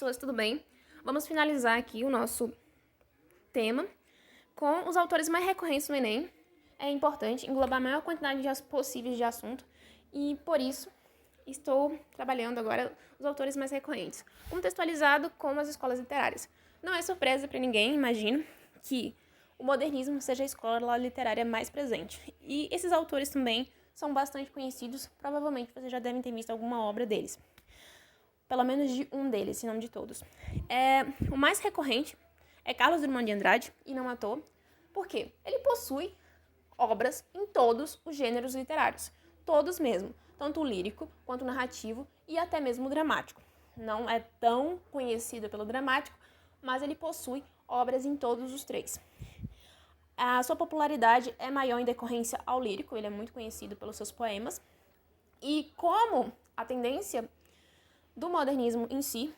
pessoas, tudo bem? Vamos finalizar aqui o nosso tema com os autores mais recorrentes no Enem. É importante englobar a maior quantidade possíveis de assunto e, por isso, estou trabalhando agora os autores mais recorrentes, contextualizado com as escolas literárias. Não é surpresa para ninguém, imagino, que o modernismo seja a escola literária mais presente. E esses autores também são bastante conhecidos, provavelmente vocês já devem ter visto alguma obra deles. Pelo menos de um deles, se não de todos. O mais recorrente é Carlos Drummond de Andrade, e não à toa, porque ele possui obras em todos os gêneros literários. Todos mesmo, tanto o lírico, quanto o narrativo e até mesmo o dramático. Não é tão conhecido pelo dramático, mas ele possui obras em todos os três. A sua popularidade é maior em decorrência ao lírico, ele é muito conhecido pelos seus poemas. E como a tendência do modernismo em si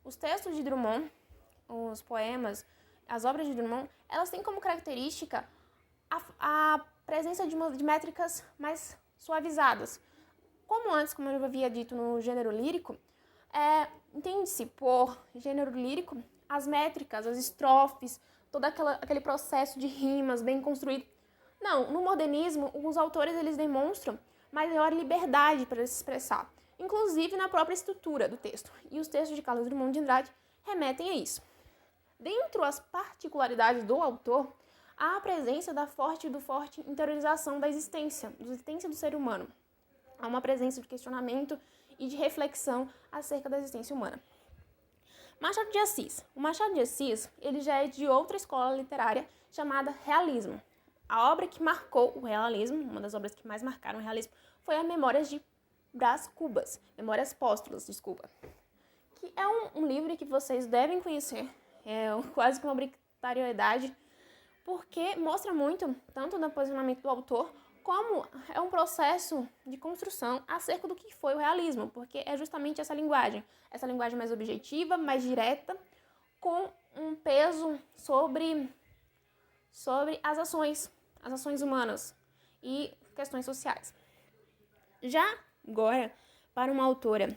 os textos de Drummond, os poemas, as obras de Drummond, elas têm como característica a presença de métricas mais suavizadas. Como eu havia dito no gênero lírico, entende-se por gênero lírico as métricas, as estrofes, todo aquele processo de rimas bem construído. Não, no modernismo, os autores eles demonstram maior liberdade para se expressar, inclusive na própria estrutura do texto. E os textos de Carlos Drummond de Andrade remetem a isso. Dentro das particularidades do autor, há a presença da forte interiorização da existência do ser humano. Há uma presença de questionamento e de reflexão acerca da existência humana. Machado de Assis. O Machado de Assis ele já é de outra escola literária chamada realismo. A obra que marcou o realismo, uma das obras que mais marcaram o realismo, foi a Memórias Póstulas, que é um livro que vocês devem conhecer, é quase que uma obrigatoriedade, porque mostra muito, tanto do posicionamento do autor, como é um processo de construção acerca do que foi o realismo, porque é justamente essa linguagem mais objetiva, mais direta, com um peso sobre as ações humanas e questões sociais. Já agora, para uma autora,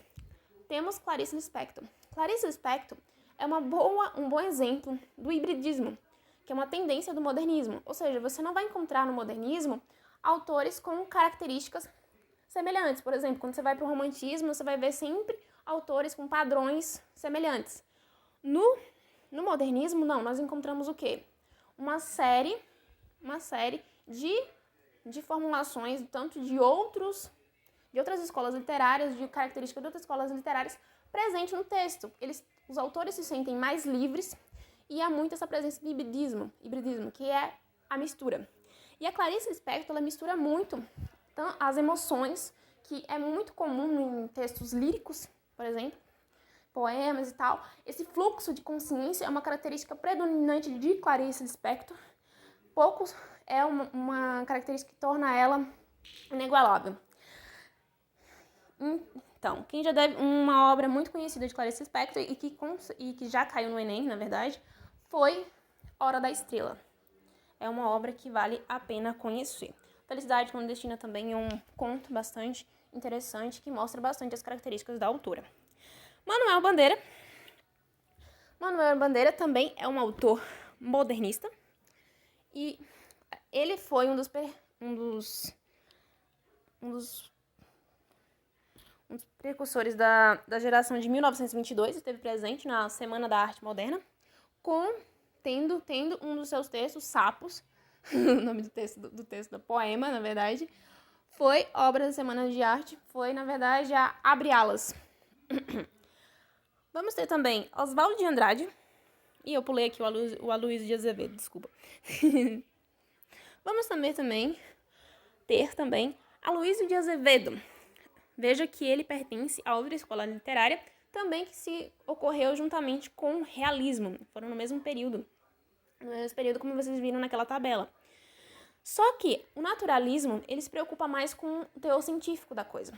temos Clarice Lispector. Clarice Lispector é um bom exemplo do hibridismo, que é uma tendência do modernismo. Ou seja, você não vai encontrar no modernismo autores com características semelhantes. Por exemplo, quando você vai para o romantismo, você vai ver sempre autores com padrões semelhantes. No modernismo, não, nós encontramos o quê? Uma série de formulações, tanto de outras escolas literárias, de características de outras escolas literárias, presente no texto. Os autores se sentem mais livres e há muito essa presença de hibridismo, que é a mistura. E a Clarice Lispector, ela mistura muito as emoções, que é muito comum em textos líricos, por exemplo, poemas e tal. Esse fluxo de consciência é uma característica predominante de Clarice Lispector. É uma característica que torna ela inigualável. Então, quem já deve uma obra muito conhecida de Clarice Lispector e que já caiu no Enem, na verdade, foi Hora da Estrela. É uma obra que vale a pena conhecer. Felicidade Clandestina também é um conto bastante interessante que mostra bastante as características da autora. Manuel Bandeira também é um autor modernista e ele foi um dos precursores da geração de 1922, esteve presente na Semana da Arte Moderna, tendo um dos seus textos, Sapos, o nome do texto do poema, na verdade, foi obra da Semana de Arte, foi, na verdade, a Abre Alas. Vamos ter também Oswaldo de Andrade, e eu pulei aqui o Aloysio de Azevedo, desculpa. Vamos também ter Aloysio de Azevedo. Veja que ele pertence a outra escola literária, também que se ocorreu juntamente com o realismo, foram no mesmo período como vocês viram naquela tabela. Só que o naturalismo, ele se preocupa mais com o teor científico da coisa.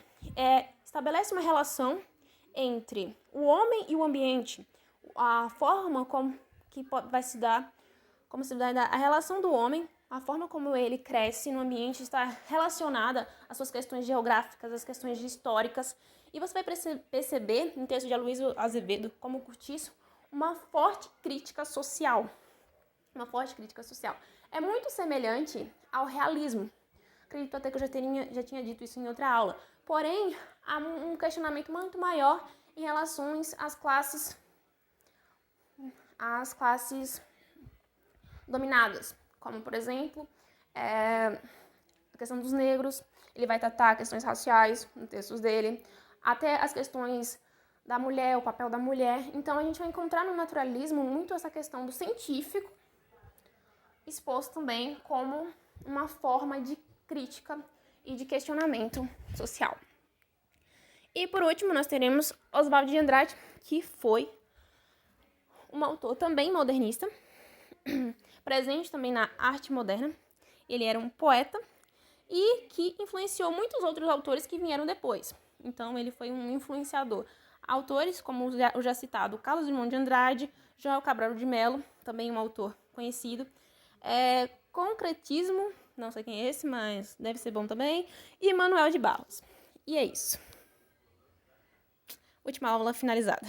Estabelece uma relação entre o homem e o ambiente, a forma como se dá a relação do homem, a forma como ele cresce no ambiente está relacionada às suas questões geográficas, às questões históricas E você vai perceber, no texto de Aloysio Azevedo, como Curtiço, uma forte crítica social. Uma forte crítica social. É muito semelhante ao realismo. Acredito até que eu já tinha dito isso em outra aula. Porém, há um questionamento muito maior em relação às classes dominadas. Como, por exemplo, a questão dos negros. Ele vai tratar questões raciais nos textos dele. Até as questões da mulher, o papel da mulher. Então, a gente vai encontrar no naturalismo muito essa questão do científico, exposto também como uma forma de crítica e de questionamento social. E, por último, nós teremos Oswald de Andrade, que foi um autor também modernista, presente também na arte moderna. Ele era um poeta e que influenciou muitos outros autores que vieram depois. Então, ele foi um influenciador. Autores como o já citado Carlos Drummond de Andrade, João Cabral de Melo, também um autor conhecido. Concretismo, não sei quem é esse, mas deve ser bom também. E Manuel de Barros. E é isso. Última aula finalizada.